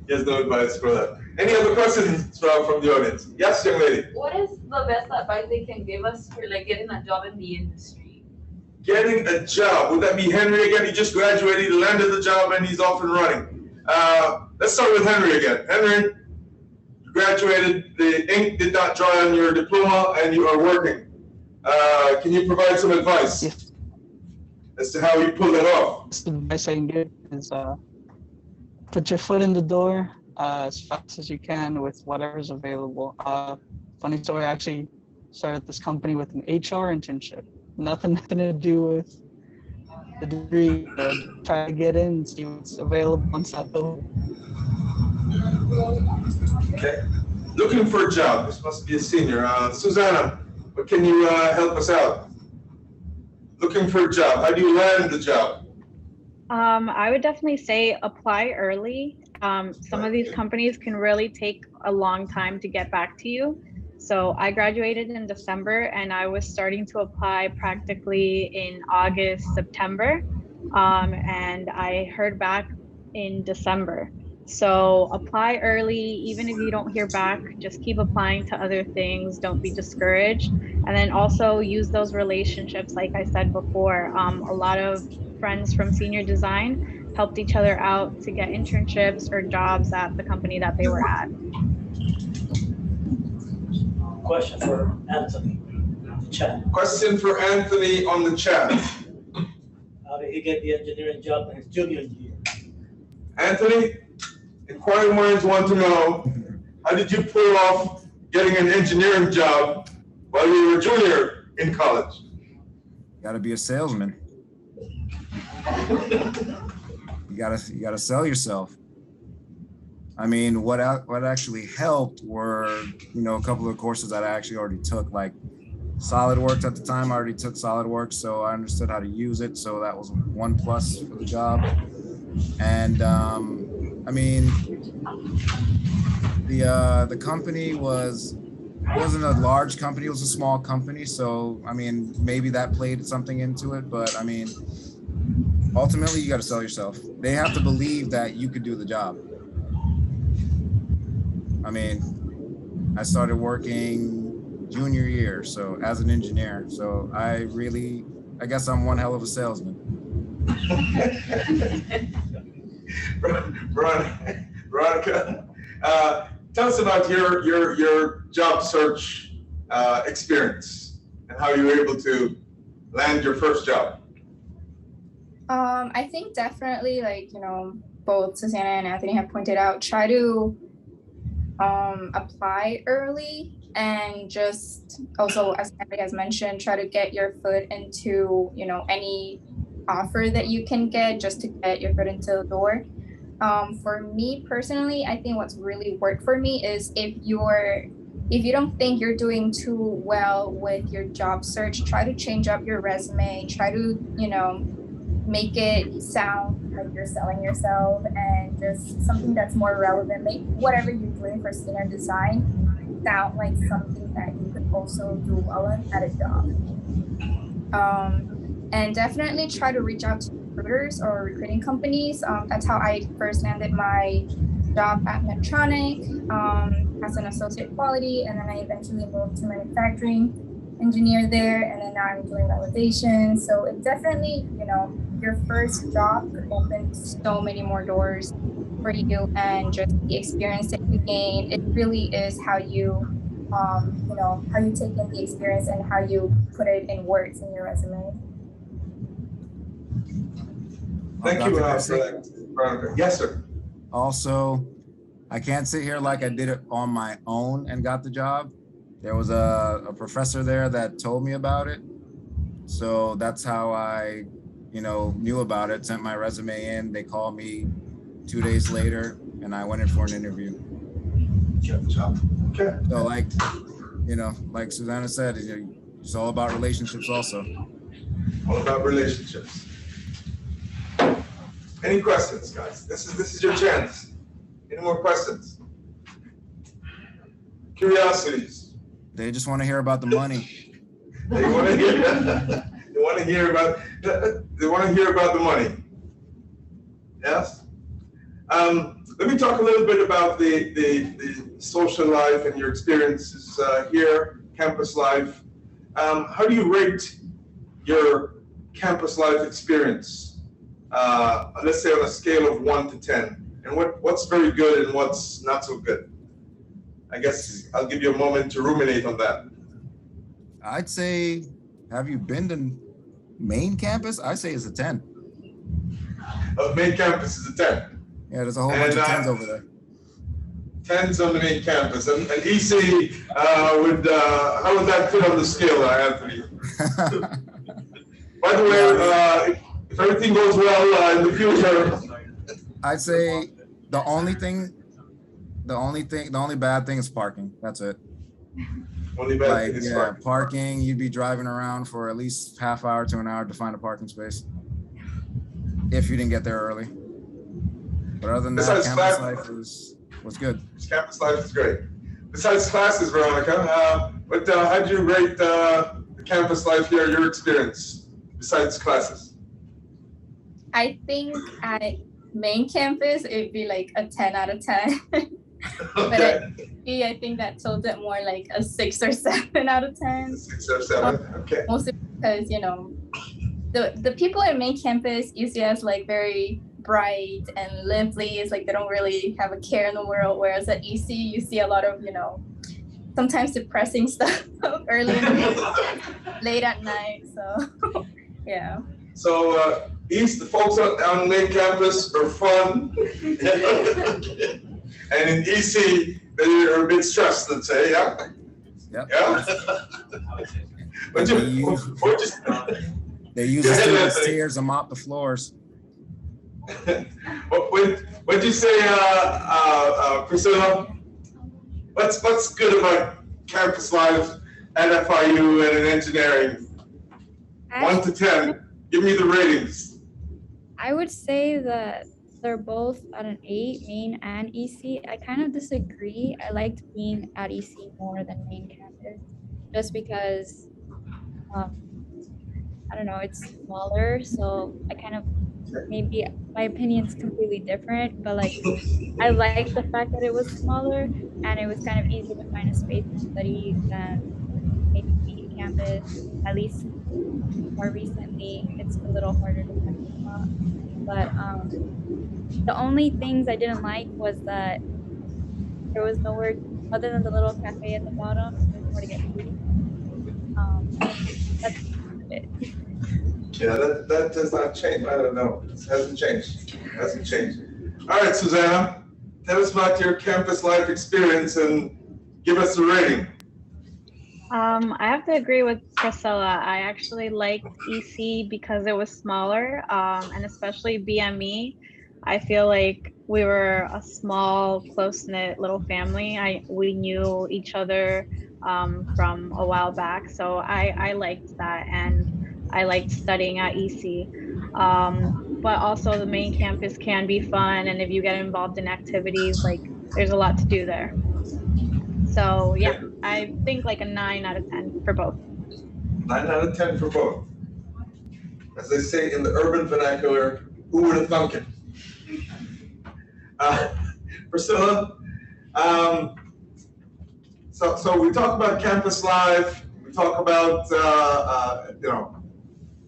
He has no advice for that. Any other questions from the audience? Yes, young lady. What is the best advice they can give us for like getting a job in the industry? Getting a job. Would that be Henry again? He just graduated, he landed the job, and he's off and running. Let's start with Henry again. Henry, you graduated, the ink did not dry on your diploma, and you are working. Can you provide some advice as to how you pull that off? The advice I can give is put your foot in the door as fast as you can with whatever's available. Funny story, I actually started this company with an HR internship. Nothing to do with the degree. Try to get in, see what's available on Sato. Okay. Looking for a job. This must be a senior. Susanna, what can you help us out? Looking for a job. How do you land the job? I would definitely say apply early. Some of these companies can really take a long time to get back to you. So I graduated in December and I was starting to apply practically in August, September. And I heard back in December. So apply early, even if you don't hear back, just keep applying to other things. Don't be discouraged. And then also use those relationships. Like I said before, a lot of friends from senior design helped each other out to get internships or jobs at the company that they were at. Question for Anthony in the chat. Question for Anthony on the chat. How did he get the engineering job in his junior year? Anthony, inquiring minds want to know, how did you pull off getting an engineering job while you were a junior in college? You gotta be a salesman. You gotta sell yourself. I mean, what actually helped were, a couple of courses that I actually already took, like SolidWorks at the time. I already took SolidWorks, so I understood how to use it. So that was one plus for the job. And I mean, the company wasn't a large company; it was a small company. So I mean, maybe that played something into it. But I mean, ultimately, you got to sell yourself. They have to believe that you could do the job. I mean, I started working junior year, so as an engineer. So I guess I'm one hell of a salesman. Veronica, tell us about your job search experience and how you were able to land your first job. I think definitely, both Susanna and Anthony have pointed out, try to apply early, and just also, as Anthony has mentioned, try to get your foot into any offer that you can get, just to get your foot into the door. For me personally, I think what's really worked for me is if you don't think you're doing too well with your job search, try to change up your resume, try to make it sound like you're selling yourself, and just something that's more relevant. Make whatever you're doing for senior design sound like something that you could also do well at a job. And definitely try to reach out to recruiters or recruiting companies. That's how I first landed my job at Medtronic as an associate quality, and then I eventually moved to manufacturing engineer there, and then now I'm doing validation. So it definitely, your first job could open so many more doors for you, and just the experience that you gain. It really is how you, how you take in the experience and how you put it in words in your resume. Thank you for that, Veronica. Yes, sir. Also, I can't sit here like I did it on my own and got the job. There was a professor there that told me about it. So that's how I, knew about it, sent my resume in. They called me 2 days later and I went in for an interview. Okay. So like Susanna said, it's all about relationships also. All about relationships. Any questions, guys? This is your chance. Any more questions? Curiosities? They just want to hear about the money. They want to hear. They want to hear about. They want to hear about the money. Yes. Let me talk a little bit about the social life and your experiences here, campus life. How do you rate your campus life experience? Let's say on a scale of 1 to 10, and what's very good and what's not so good? I guess I'll give you a moment to ruminate on that. I'd say, have you been to main campus? I'd say it's a 10. Main campus is a 10. Yeah, there's a whole bunch of 10s over there. 10s on the main campus. And EC, how would that fit on the scale, Anthony? By the way, if everything goes well in the future, I'd say the only bad thing is parking. That's it. Only bad thing is parking. Parking, you'd be driving around for at least half hour to an hour to find a parking space if you didn't get there early. But other than that, campus life was good. Campus life is great. Besides classes, Veronica, how do you rate the campus life here, your experience, besides classes? I think at main campus, it'd be like a 10 out of 10. But I think that tilts it more like a 6 or 7 out of 10. 6 or 7, okay. Mostly because, the people at main campus you see as like very bright and lively. It's like they don't really have a care in the world. Whereas at EC, you see a lot of, sometimes depressing stuff early in the morning, late at night. So, yeah. So, the folks on main campus are fun. And in EC, they're a bit stressed, let's say, yeah? Yep. Yeah? They use the students' tears to mop the floors. What'd you say, Priscilla? What's good about campus life at FIU and in engineering? 1 to 10. Give me the ratings. I would say that they're both at an 8, main and EC. I kind of disagree. I liked being at EC more than main campus, just because, I don't know, it's smaller. So I kind of, maybe my opinion's completely different, but like, I like the fact that it was smaller and it was kind of easier to find a space to study than maybe main campus. At least more recently, it's a little harder to find a spot. But the only things I didn't like was that there was nowhere other than the little cafe at the bottom. There's nowhere to get food. That's it. Yeah, that does not change. I don't know. It hasn't changed. It hasn't changed. All right, Susanna, tell us about your campus life experience and give us a rating. I have to agree with Priscilla. I actually liked EC because it was smaller, and especially BME. I feel like we were a small, close-knit little family. We knew each other from a while back, so I liked that, and I liked studying at EC. But also the main campus can be fun, and if you get involved in activities, like there's a lot to do there. So yeah, I think like a 9 out of 10 for both. 9 out of 10 for both. As they say in the urban vernacular, who would have thunk it? Priscilla, so we talk about campus life, we talk about,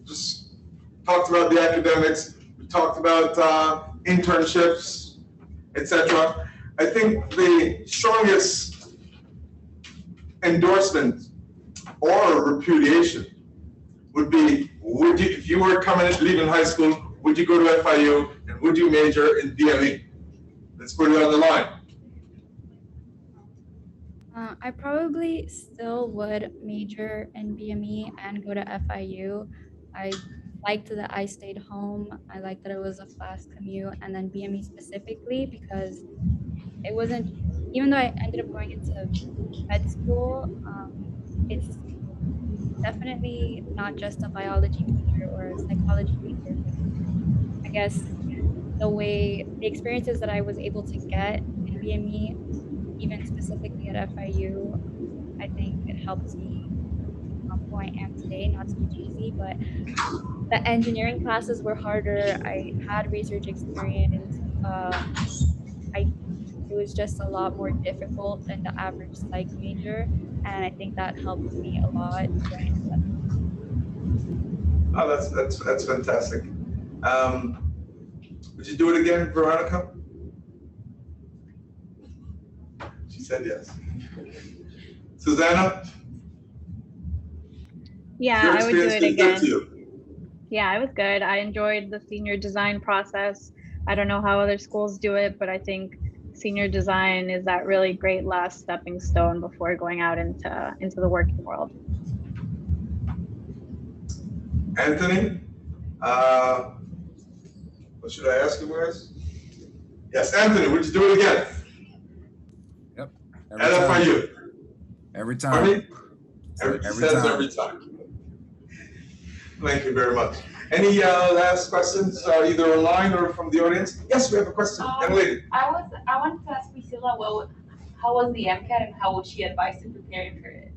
just talked about the academics, we talked about internships, etc. I think the strongest endorsement or repudiation would be, if you were leaving high school, would you go to FIU and would you major in BME? Let's put it on the line. I probably still would major in BME and go to FIU. I liked that I stayed home. I liked that it was a fast commute, and then BME specifically because it wasn't, even though I ended up going into med school, it's definitely not just a biology major or a psychology major. I guess the experiences that I was able to get in BME, even specifically at FIU, I think it helped me who I am today, not to be cheesy, but the engineering classes were harder. I had research experience. It was just a lot more difficult than the average psych major, and I think that helped me a lot. Oh, that's fantastic. Would you do it again, Veronica? She said yes. Susanna? Yeah, I would do it again. Yeah, it was good. I enjoyed the senior design process. I don't know how other schools do it, but I think senior design is that really great last stepping stone before going out into the working world. Anthony, what should I ask you guys? Yes, Anthony, would you do it again? Yep. Every time. Every time. Every time. Thank you very much. Any last questions, either online or from the audience? Yes, we have a question. Young lady. I wanted to ask Priscilla, how was the MCAT and how would she advise to preparing for it?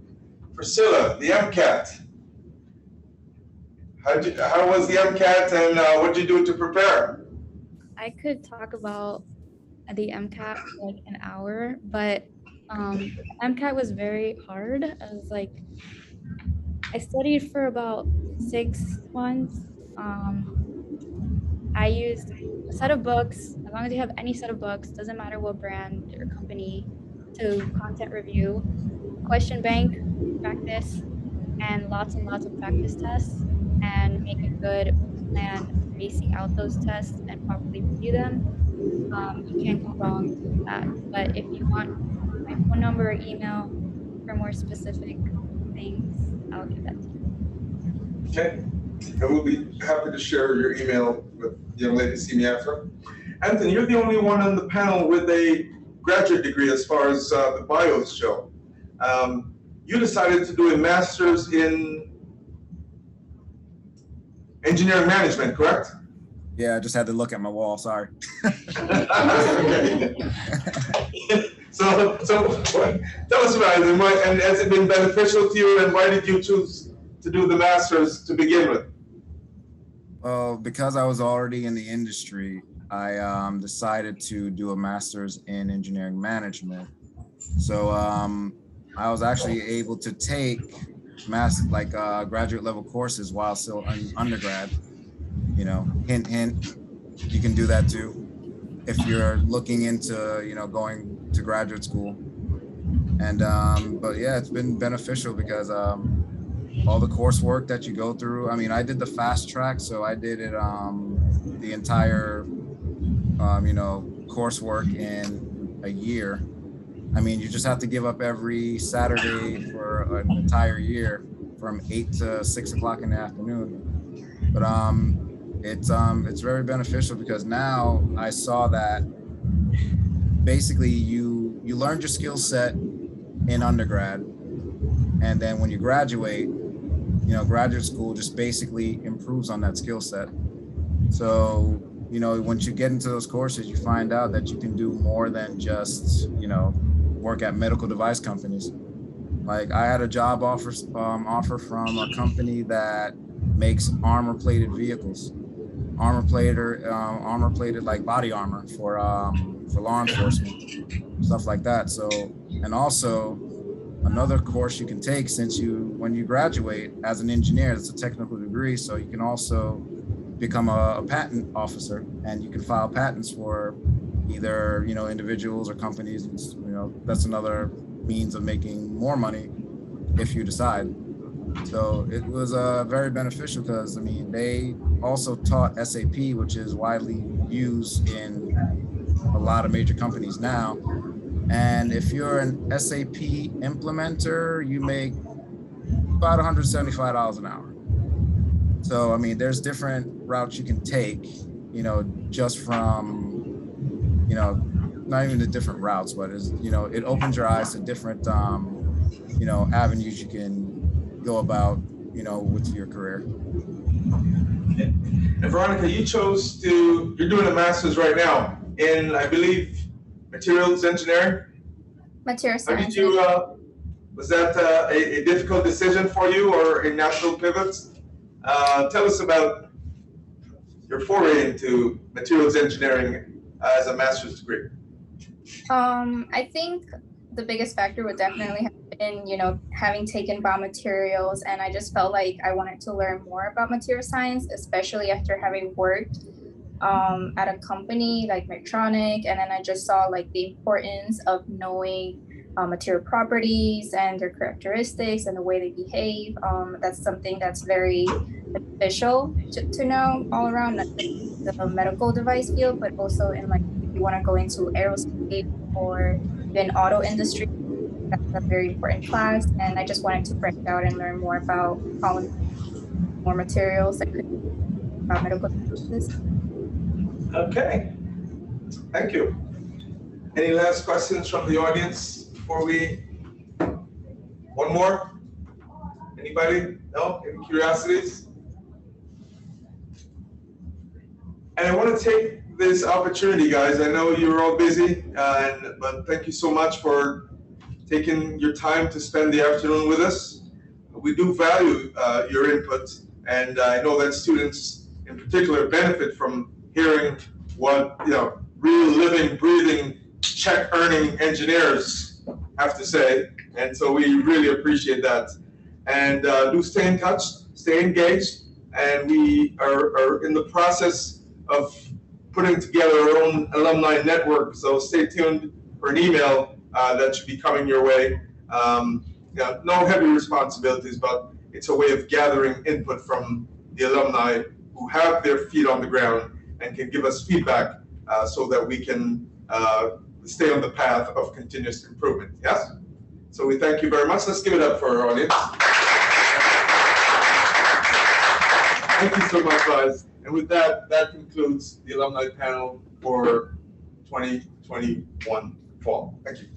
Priscilla, the MCAT. How was the MCAT and what did you do to prepare? I could talk about the MCAT for like an hour, but MCAT was very hard. I studied for about 6 months. I used a set of books, as long as you have any set of books, doesn't matter what brand or company, to content review, question bank, practice, and lots of practice tests, and make a good plan spacing out those tests and properly review them. You can't go wrong with that. But if you want my phone number or email for more specific things, I'll give that to you. Okay, and we'll be happy to share your email with the young lady to see me after. Anthony, you're the only one on the panel with a graduate degree as far as the bios show. You decided to do a master's in engineering management, correct? Yeah, I just had to look at my wall, sorry. So tell us about it, and has it been beneficial to you, and why did you choose to do the master's to begin with? Well, because I was already in the industry, I decided to do a master's in engineering management. So I was actually able to take graduate level courses while still undergrad. You know, hint, hint, you can do that too if you're looking into, you know, going to graduate school. And but yeah, it's been beneficial because all the coursework that you go through. I mean, I did the fast track, so I did it the entire coursework in a year. I mean, you just have to give up every Saturday for an entire year from 8 to 6 o'clock in the afternoon. But it's very beneficial because now I saw that basically you learned your skill set in undergrad, and then when you graduate, you know, graduate school just basically improves on that skill set. So, you know, once you get into those courses, you find out that you can do more than just, you know, work at medical device companies. Like I had a job offer from a company that makes armor-plated vehicles, armor-plated like body armor for law enforcement, stuff like that. So, and also another course you can take when you graduate as an engineer, it's a technical degree, so you can also become a patent officer, and you can file patents for either, you know, individuals or companies. And, you know, that's another means of making more money if you decide. So it was very beneficial because, I mean, they also taught SAP, which is widely used in a lot of major companies now. And if you're an SAP implementer, you make about $175 an hour. So, I mean, there's different routes you can take, you know, just from, you know, not even the different routes, but is, you know, it opens your eyes to different, you know, avenues you can go about, you know, with your career. Okay. And Veronica, you chose to, you're doing a master's right now in, I believe, materials engineering? Material How did science. you, was that a difficult decision for you or a natural pivot? Tell us about your foray into materials engineering as a master's degree. I think the biggest factor would definitely have been, having taken biomaterials, and I just felt like I wanted to learn more about material science, especially after having worked at a company like Medtronic, and then I just saw like the importance of knowing material properties and their characteristics and the way they behave. That's something that's very beneficial to know all around, not just the medical device field, but also in like if you want to go into aerospace or even auto industry. That's a very important class, and I just wanted to branch out and learn more about more materials that could be about medical devices. Okay, thank you. Any last questions from the audience before we, one more? Anybody? No? Any curiosities? And I want to take this opportunity, guys. I know you're all busy, but thank you so much for taking your time to spend the afternoon with us. We do value your input, and I know that students in particular benefit from hearing what real living, breathing, check-earning engineers have to say, and so we really appreciate that. And do stay in touch, stay engaged, and we are in the process of putting together our own alumni network, so stay tuned for an email that should be coming your way. No heavy responsibilities, but it's a way of gathering input from the alumni who have their feet on the ground and can give us feedback so that we can stay on the path of continuous improvement. Yes? So we thank you very much. Let's give it up for our audience. Thank you so much, guys. And with that, that concludes the alumni panel for 2021 fall. Thank you.